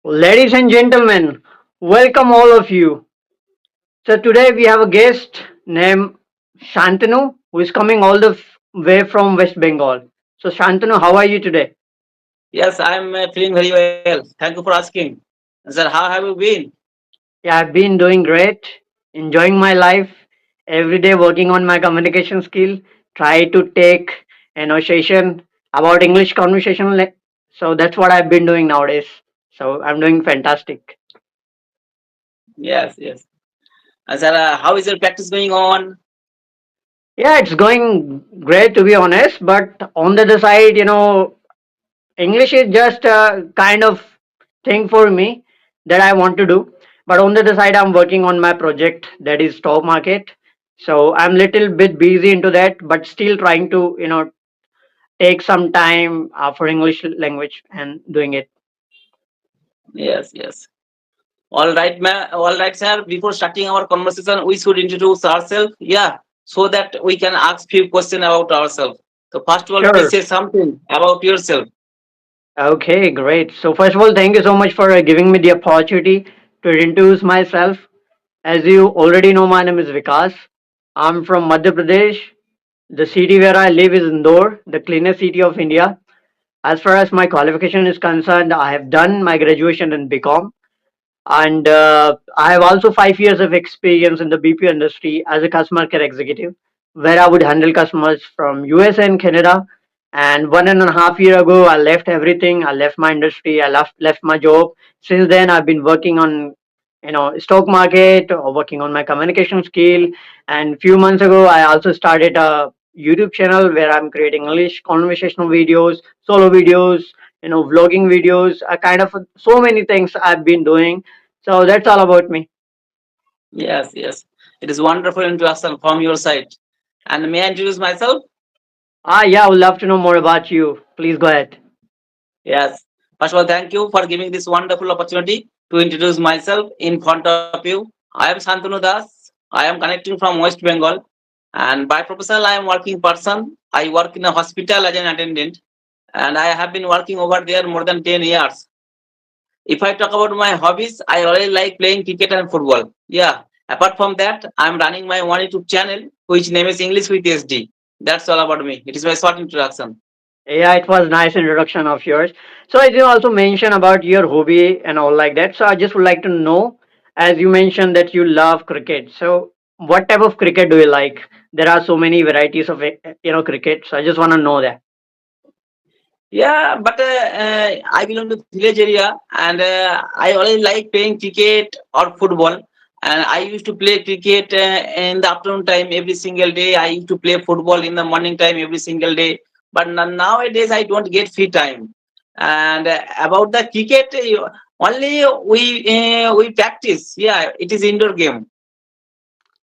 Ladies and gentlemen, welcome all of you. So today we have a guest named Shantanu who is coming all the way from West Bengal. So Shantanu, how are you today? Yes, I'm feeling very well. Thank you for asking. Sir, how have you been? Yeah, I've been doing great, enjoying my life, every day working on my communication skill, try to take session about English conversation. So that's what I've been doing nowadays. So I'm doing fantastic. Yes, yes. Sir, how is your practice going on? Yeah, it's going great to be honest, but on the other side, English is just a kind of thing for me that I want to do. But on the other side, I'm working on my project that is stock market. So I'm little bit busy into that, but still trying to, take some time for English language and doing it. Yes, yes. All right, all right, sir. Before starting our conversation, we should introduce ourselves. Yeah, so that we can ask few questions about ourselves. So first of all, please Sure. say something about yourself. Okay, great. So first of all, thank you so much for giving me the opportunity to introduce myself. As you already know, my name is Vikas. I'm from Madhya Pradesh. The city where I live is Indore, the cleanest city of India. As far as my qualification is concerned, I have done my graduation in BCom, and I have also 5 years of experience in the BPO industry as a customer care executive, where I would handle customers from US and Canada. And 1.5 year ago, I left everything. I left my industry. I left my job. Since then, I've been working on stock market or working on my communication skill. And few months ago, I also started a YouTube channel where I'm creating English conversational videos, solo videos, vlogging videos, a kind of so many things I've been doing. So that's all about me. Yes, yes. It is wonderful introduction from your side. And may I introduce myself? Yeah, I would love to know more about you. Please go ahead. Yes. First of all, thank you for giving this wonderful opportunity to introduce myself in front of you. I am Santanu Das. I am connecting from West Bengal. And by professional, I am working person. I work in a hospital as an attendant. And I have been working over there more than 10 years. If I talk about my hobbies, I already like playing cricket and football. Yeah. Apart from that, I'm running my one YouTube channel, which name is English with SD. That's all about me. It is my short introduction. Yeah, it was nice introduction of yours. So as you also mentioned about your hobby and all like that. So I just would like to know, as you mentioned that you love cricket. So what type of cricket do you like? There are so many varieties of cricket. So I just want to know that. Yeah, but I belong to village area, and I always like playing cricket or football. And I used to play cricket in the afternoon time every single day. I used to play football in the morning time every single day. But nowadays I don't get free time. And about the cricket, only we practice. Yeah, it is indoor game.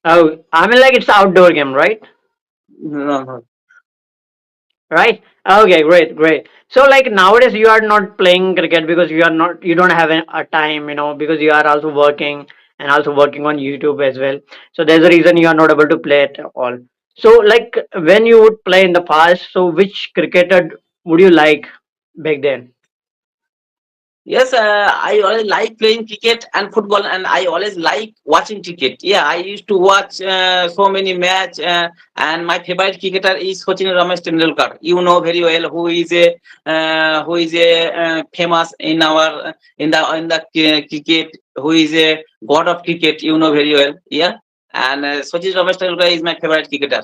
Oh, I mean like it's outdoor game, right? No, no. Right? Okay, great, great. So like nowadays you are not playing cricket because you don't have a time, because you are also working and also working on YouTube as well. So there's a reason you are not able to play at all. So like when you would play in the past, so which cricketer would you like back then? Yes, I always like playing cricket and football, and I always like watching cricket. Yeah, I used to watch so many match, and my favorite cricketer is Sachin Ramesh Tendulkar. You know very well who is a famous in our in the cricket, who is a god of cricket. You know very well. Yeah, and Sachin Ramesh Tendulkar is my favorite cricketer.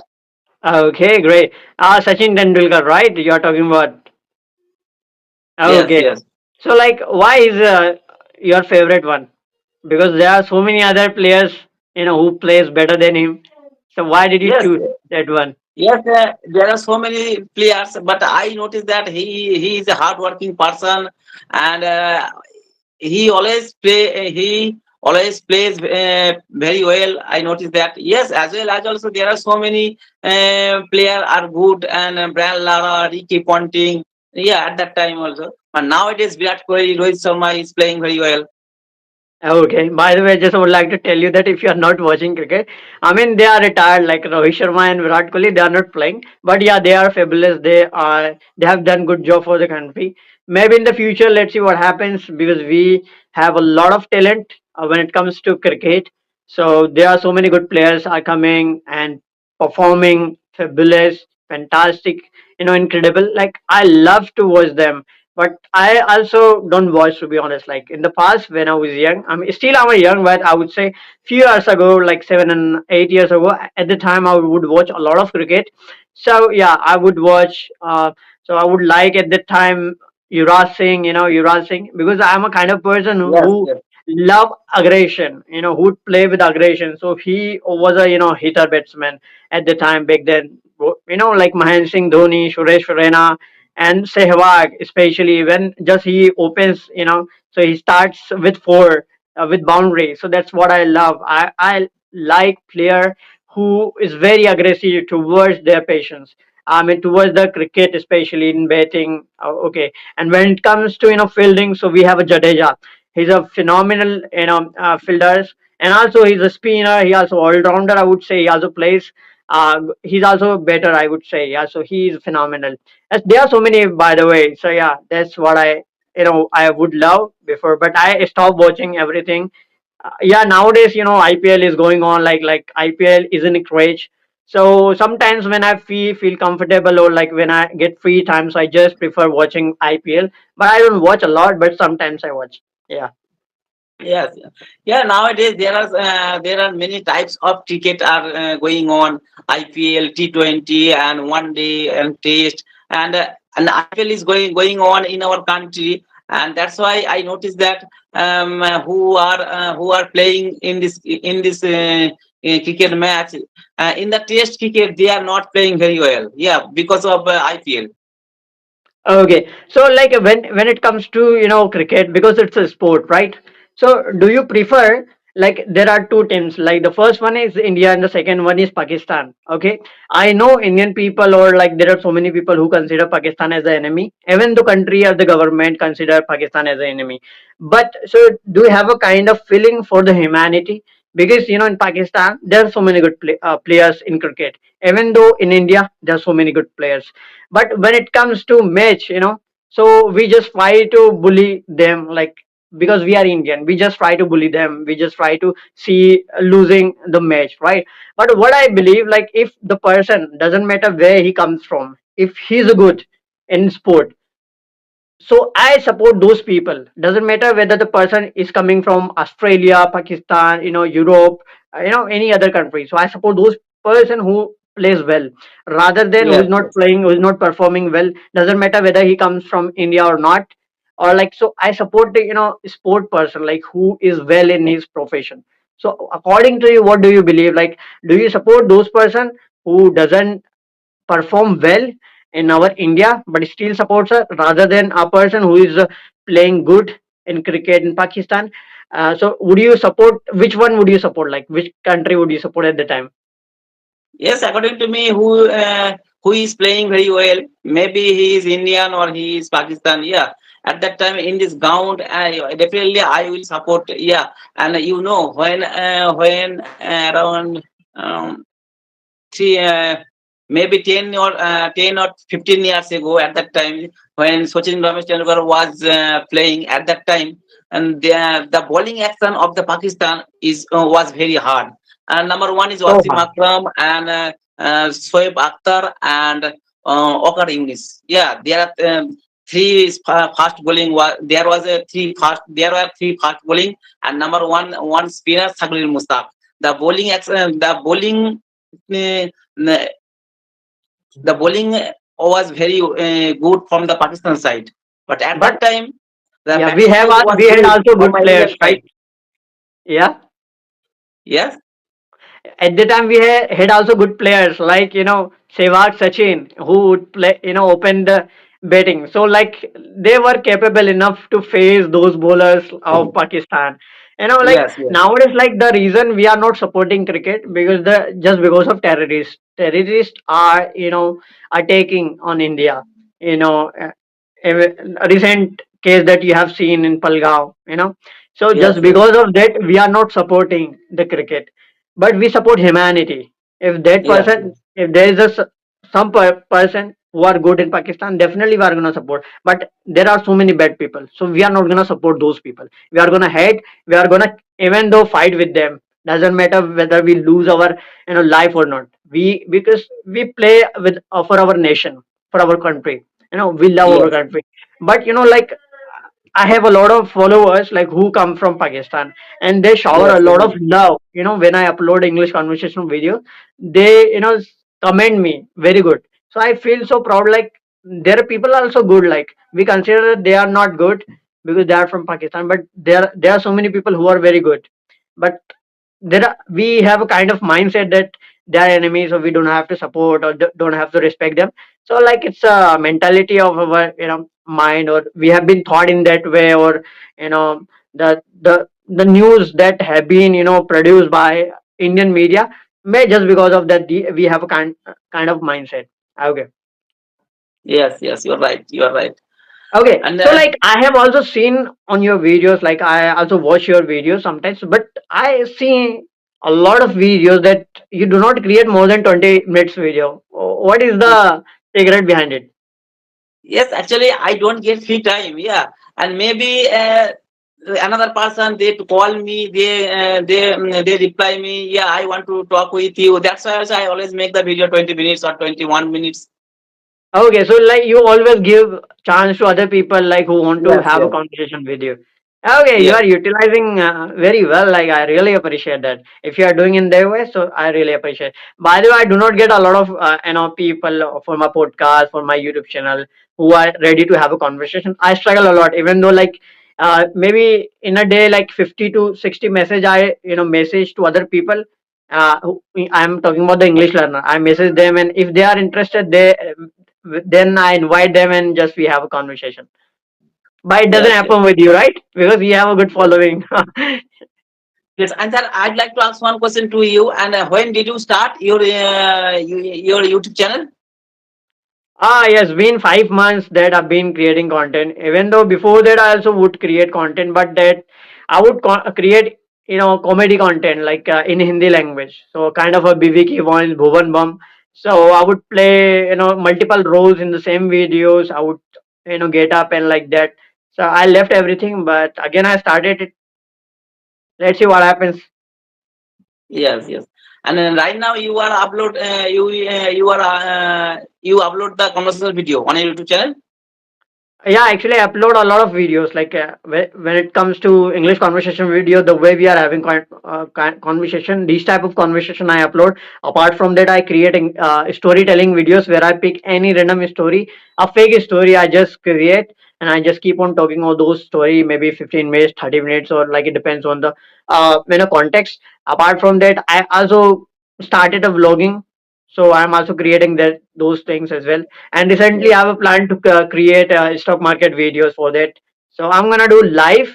Okay, great. Sachin Tendulkar, right? You are talking about. Yes, Okay. yes. So like why is your favorite one? Because there are so many other players, who plays better than him. So why did you Yes, choose that one? yes, there are so many players, but I noticed that he is a hardworking person, and he always plays very well. I noticed that. Yes, as well as also there are so many player are good, and Brian Lara, Ricky Ponting. Yeah, at that time also. But nowadays Virat Kohli, Rohit Sharma is playing very well. Okay. By the way, just would like to tell you that if you are not watching cricket, I mean they are retired like Rohit Sharma and Virat Kohli. They are not playing, but yeah, they are fabulous. They have done good job for the country. maybe in the future, let's see what happens, because we have a lot of talent when it comes to cricket. So there are so many good players are coming and performing fabulous, fantastic, incredible. Like I love to watch them, but I also don't watch, to be honest. Like in the past when I was young, I'm young, but I would say few years ago, like 7 and 8 years ago, at the time I would watch a lot of cricket. So yeah, I would watch. So I would like at the time Yuvraj Singh, because I'm a kind of person Yes, who yes, love aggression, who would play with aggression. So he was a hitter batsman at the time back then. Like Mahendra Singh Dhoni, Suresh Raina, and Sehwag, especially when just he opens, so he starts with four, with boundary. So that's what I love. I like player who is very aggressive towards their patients. I mean, towards the cricket, especially in batting. Okay, and when it comes to fielding, so we have a Jadeja. He's a phenomenal fielder, and also he's a spinner. He also all rounder. I would say he also plays. He's also better, I would say. Yeah, so he's phenomenal. As there are so many, by the way. So yeah, that's what I would love before, but I stopped watching everything. Yeah, nowadays IPL is going on, like IPL is in a craze. So sometimes when I feel comfortable, or like when I get free time, so I just prefer watching IPL, but I don't watch a lot, but sometimes I watch. Yeah. yes. Yeah, nowadays there are many types of cricket are going on. IPL, T20, and one day and Test, and IPL is going on in our country, and that's why I noticed that who are playing in this cricket match. In the Test cricket, they are not playing very well. Yeah, because of IPL. Okay, so like when it comes to cricket, because it's a sport, right? So do you prefer, like there are two teams, like the first one is India and the second one is Pakistan. Okay, I know Indian people, or like there are so many people who consider Pakistan as an enemy. Even the country or the government consider Pakistan as an enemy. But so do you have a kind of feeling for the humanity? Because in Pakistan there are so many good players in cricket. Even though in India there are so many good players, but when it comes to match, so we just try to bully them, like because we are Indian, we just try to bully them, we just try to see losing the match, right? But what I believe, like if the person, doesn't matter where he comes from, if he's good in sport, so I support those people. Doesn't matter whether the person is coming from Australia, Pakistan, Europe, any other country. So I support those person who plays well, rather than who Yes, is not yes, playing, who is not performing well. Doesn't matter whether he comes from India or not, or like, so I support the sport person, like who is well in his profession. So according to you, what do you believe? Like, do you support those person who doesn't perform well in our India, but still supports her, rather than a person who is playing good in cricket in Pakistan? So, would you support, which one would you support? Like, which country would you support at the time? yes. According to me, who is playing very well? Maybe he is Indian or he is Pakistan. Yeah, at that time in this ground, definitely I will support. Yeah, and when around three maybe 10 or 15 years ago, at that time when Sachin Ramesh Tendulkar was playing at that time, and the bowling action of the Pakistan is was very hard. And number one is So Wasim hard. Akram and Shoaib Akhtar and Okar Yunis. Yeah, there are three fast bowling. There was a three fast. There were three fast bowling, and number one spinner Saglil Mustaq. Uh, the bowling was very good from the Pakistan side. But at But that time, the yeah, batting side was we had good also on good my players, Indian right? side. Yeah. Yes, At the time we had also good players, like Sehwag, Sachin, who would play, open the batting. So like they were capable enough to face those bowlers of Pakistan. Like yes, yes, nowadays, like the reason we are not supporting cricket, because the just because of terrorists. Terrorists are attacking on India. You know, a recent case that you have seen in Palgaon. So yes, just yes, because of that, we are not supporting the cricket, but we support humanity. If that yes, person, if there is some person who are good in Pakistan, definitely we are gonna support. But there are so many bad people, so we are not gonna support those people. We are gonna hate. We are gonna even though fight with them. Doesn't matter whether we lose our life or not. We because we play with for our nation, for our country. We love our Yes, country. But like I have a lot of followers like who come from Pakistan, and they shower yes, a yes, lot of love. When I upload English conversation video, they comment me very good. So I feel so proud. Like their people are also good. Like we consider they are not good because they are from Pakistan, but there are so many people who are very good. But we have a kind of mindset that they are enemies, so we don't have to support or don't have to respect them. So like it's a mentality of our mind, or we have been thought in that way, or the news that have been produced by Indian media, may just because of that we have a kind of mindset. Okay. yes, yes. You're right. You are right. Okay, And so like I have also seen on your videos, like I also watch your videos sometimes, but I see a lot of videos that you do not create more than 20 minutes video. What is the secret behind it? yes, actually, I don't get free time. Yeah, and maybe another person they to call me, they reply me. Yeah, I want to talk with you. That's why also I always make the video 20 minutes or 21 minutes. Okay, so like you always give chance to other people like who want to Yes, have a yes, conversation with you. Okay, you yes, are utilizing very well. Like I really appreciate that. If you are doing in their way, so I really appreciate. By the way, I do not get a lot of people for my podcast, for my YouTube channel who are ready to have a conversation. I struggle a lot, even though like maybe in a day like 50 to 60 message I message to other people. I'm talking about the English learner. I message them, and if they are interested, then I invite them and just we have a conversation. But it doesn't yes, yes, happen with you, right? Because you have a good yes. following. Yes, and sir, I'd like to ask one question to you. And when did you start your YouTube channel? Yes, been 5 months that I've been creating content. Even though before that I also would create content, but that I would create comedy content like in Hindi language. So kind of a BVK voice, Bhuvan Bum. So I would play multiple roles in the same videos. I would get up and like that. So I left everything, but again I started it. Let's see what happens. Yes, yes. And right now you are upload you upload the conversational video on your YouTube channel. Yeah, actually, I upload a lot of videos. Like when it comes to English conversation video, the way we are having conversation, these type of conversation I upload. Apart from that, I create storytelling videos where I pick any random story, a fake story I just create, and I just keep on talking about those story, maybe 15 minutes, 30 minutes, or like it depends on the context. Apart from that, I also started a vlogging, so I'm also creating that those things as well. And recently I Yes, have a plan to create stock market videos for that. So I'm gonna do live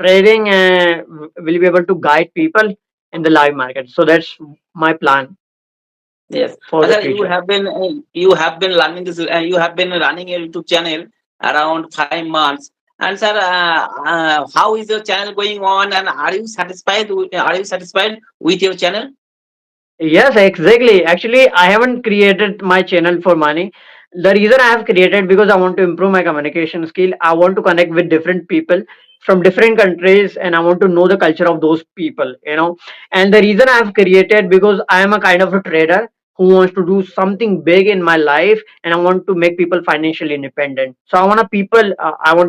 trading and will be able to guide people in the live market. So that's my plan yes. for And the sir, future. you have been learning this. You have been running a YouTube channel around 5 months. And sir, how is your channel going on? And are you satisfied? Are you satisfied with your channel? Yes, exactly. Actually, I haven't created my channel for money. The reason I have created because I want to improve my communication skill. I want to connect with different people from different countries, and I want to know the culture of those people. And the reason I have created because I am a kind of a trader who wants to do something big in my life, and I want to make people financially independent. So I want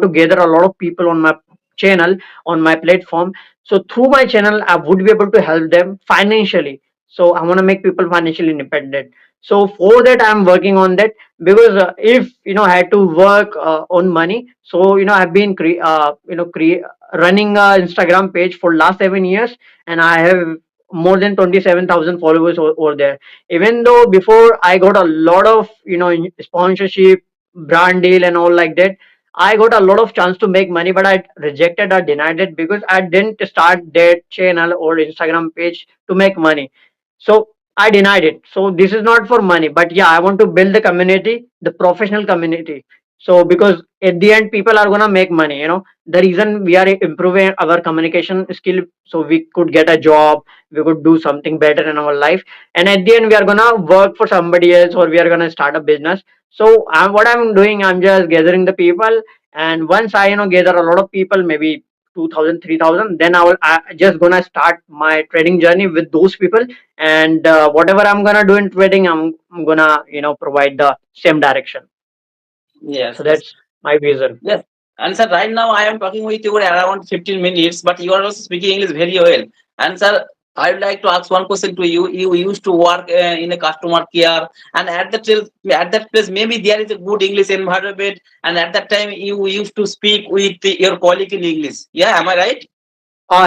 to gather a lot of people on my channel, on my platform. So through my channel, I would be able to help them financially. So I want to make people financially independent. So for that I'm working on that, because if I had to work on money, so I've been running a Instagram page for last 7 years, and I have more than 27,000 followers over there. Even though before I got a lot of sponsorship, brand deal and all like that, I got a lot of chance to make money, but I rejected or denied it because I didn't start that channel or Instagram page to make money. So I denied it. So this is not for money, but yeah, I want to build the community, the professional community. So because at the end people are gonna make money, the reason we are improving our communication skill, so we could get a job, we could do something better in our life, and at the end we are gonna work for somebody else, or we are gonna start a business. So what I'm doing, I'm just gathering the people, and once I gather a lot of people, maybe 2000, 3000, then I just gonna start my trading journey with those people, and whatever I'm gonna do in trading, I'm gonna provide the same direction. Yes, So yes, that's my vision. yes. And sir, right now I am talking with you around 15 minutes, but you are also speaking English very well. And sir, I would like to ask one question to you. You used to work in a customer care, and at that place, maybe there is a good English environment, and at that time you used to speak with your colleague in English. Yeah, am I right?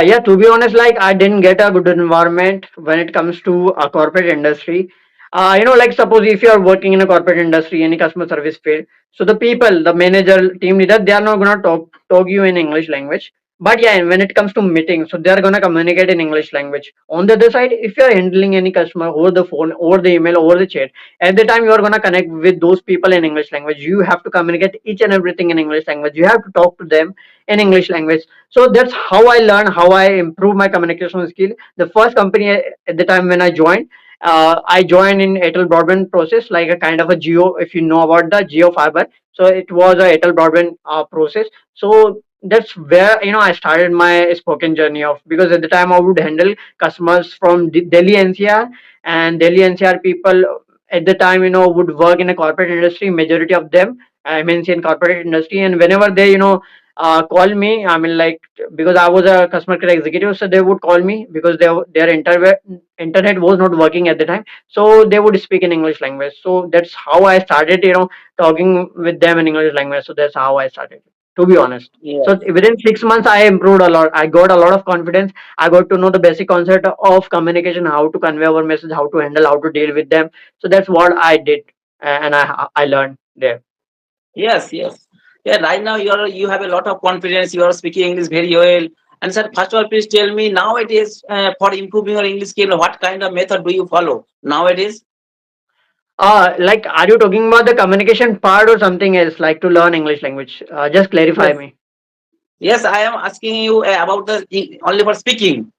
Yeah, to be honest, like I didn't get a good environment when it comes to a corporate industry. Like suppose if you are working in a corporate industry, any customer service field, so the people, the manager, team leader, they are not gonna talk you in English language. But yeah, and when it comes to meetings, so they are gonna communicate in English language. On the other side, if you are handling any customer over the phone, over the email, over the chat, at the time you are gonna connect with those people in English language. You have to communicate each and everything in English language. You have to talk to them in English language. So that's how I learned, how I improved my communication skill. The first company at the time when I joined in Airtel broadband process, like a kind of a geo, if you know about the geo fiber. So it was a Airtel broadband process. So that's where I started my spoken journey of, because at the time I would handle customers from Delhi NCR, and Delhi NCR people at the time would work in a corporate industry. Majority of them MNC in corporate industry, and whenever they call me, I mean, like, because I was a customer care executive, so they would call me because their internet was not working at the time, so they would speak in English language. So that's how I started talking with them in English language. So that's how I started, to be honest. So Yes. within 6 months I improved a lot. I got a lot of confidence. I got to know the basic concept of communication, how to convey our message, how to handle, how to deal with them. So that's what I did, and I learned there. Yes, yes. Yeah, right now you have a lot of confidence. You are speaking English very well. And sir, first of all, please tell me nowadays for improving your English skill, what kind of method do you follow nowadays? Like, are you talking about the communication part or something else, like to learn English language? Just clarify Yes. me. Yes, I am asking you about the only for speaking.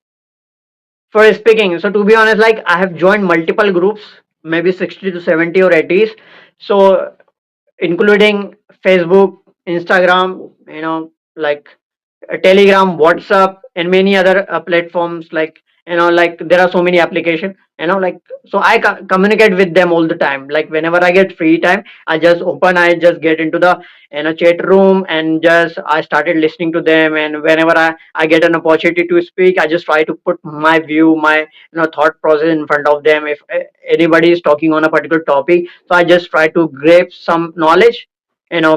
For speaking, so to be honest, like I have joined multiple groups, maybe 60 to 70 or 80s. So including Facebook, Instagram, like Telegram, WhatsApp, and many other platforms. Like like there are so many applications. Like, so I communicate with them all the time. Like whenever I get free time, I just get into the chat room, and just I started listening to them. And whenever I get an opportunity to speak, I just try to put my view, my thought process in front of them. If anybody is talking on a particular topic, so I just try to grab some knowledge,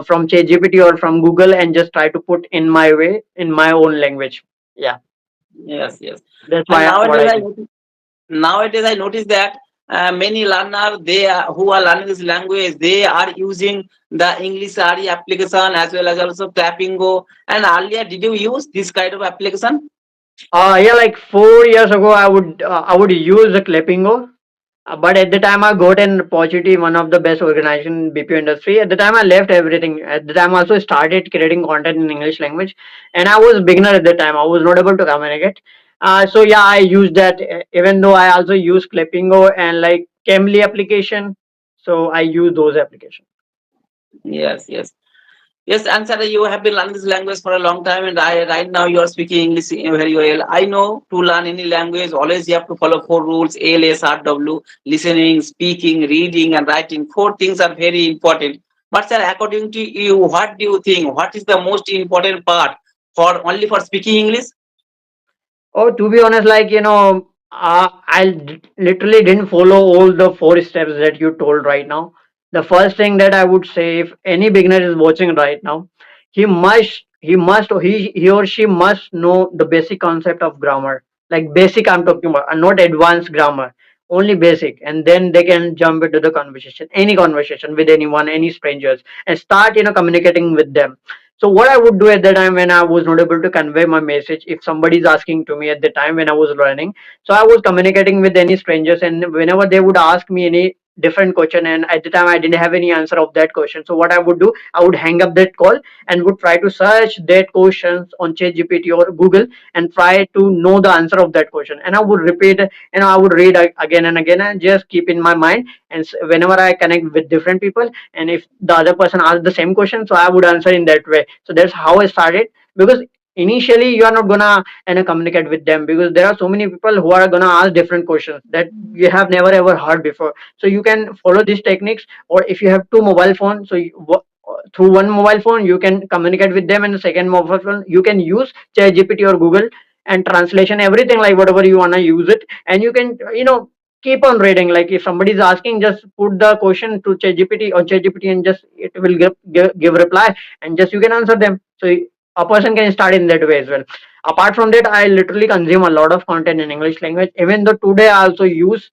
from ChatGPT or from Google, and just try to put in my way, in my own language. Yeah, Yes, yes. that's And why what I did. nowadays I notice that many learner who are learning this language, they are using the English RE application as well as also Clapingo. And earlier, did you use this kind of application? Yeah, like 4 years ago, I would use the Clapingo. But at the time, I got an opportunity in one of the best organization in BPO industry. At the time, I left everything. At the time, I also started creating content in English language, and I was beginner at the time. I was not able to communicate. So yeah, I used that. Even though I also use Clippingo and like Cambly application, so I use those applications. Yes, yes. Yes, and sir, you have been learning this language for a long time, and right now you are speaking English very well. I know to learn any language, always you have to follow four rules: ALSRW, listening, speaking, reading, and writing. Four things are very important. But sir, according to you, what do you think? What is the most important part for only for speaking English? Oh, to be honest, like literally didn't follow all the four steps that you told right now. The first thing that I would say, if any beginner is watching right now, he or she must know the basic concept of grammar. Like basic, I'm talking about, and not advanced grammar. Only basic, and then they can jump into the conversation, any conversation with anyone, any strangers, and start communicating with them. So what I would do at the time when I was not able to convey my message, if somebody is asking to me at the time when I was learning, so I was communicating with any strangers, and whenever they would ask me any different question, and at the time I didn't have any answer of that question. So what I would do, I would hang up that call and would try to search that questions on ChatGPT or Google and try to know the answer of that question. And I would repeat, I would read again and again and just keep in my mind. And whenever I connect with different people, and if the other person asks the same question, so I would answer in that way. So that's how I started. Because initially you are not gonna communicate with them, because there are so many people who are gonna ask different questions that you have never ever heard before. So you can follow these techniques. Or if you have two mobile phones, so through one mobile phone you can communicate with them, and the second mobile phone you can use ChatGPT or Google and translation everything, like whatever you want to use it. And you can keep on reading. Like if somebody is asking, just put the question to ChatGPT and just it will give reply, and just you can answer them. So a person can start in that way as well. Apart from that, I literally consume a lot of content in English language. Even though today I also use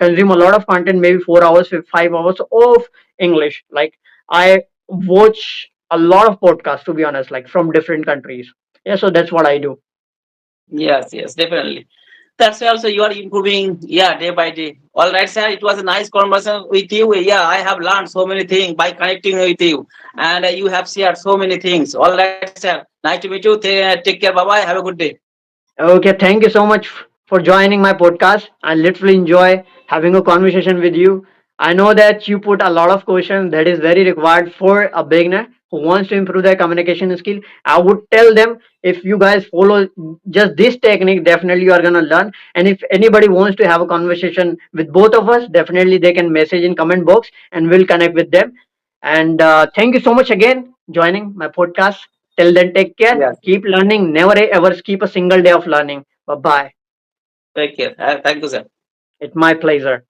consume a lot of content, maybe 4 hours, 5 hours of English. Like I watch a lot of podcasts, to be honest, like from different countries. Yeah, so that's what I do. Yes, yes, definitely. That's why also you are improving, yeah, day by day. All right, sir. It was a nice conversation with you. Yeah, I have learned so many things by connecting with you, and you have shared so many things. All right, sir. Nice to meet you. Take care. Bye bye. Have a good day. Okay, thank you so much for joining my podcast. I literally enjoy having a conversation with you. I know that you put a lot of questions that is very required for a beginner who wants to improve their communication skill. I would tell them, if you guys follow just this technique, definitely you are gonna learn. And if anybody wants to have a conversation with both of us, definitely they can message in comment box and we'll connect with them. And thank you so much again joining my podcast. Till then, take care. Yes. Keep learning. Never ever skip a single day of learning. Bye bye. Take care. Thank you, sir. It's my pleasure.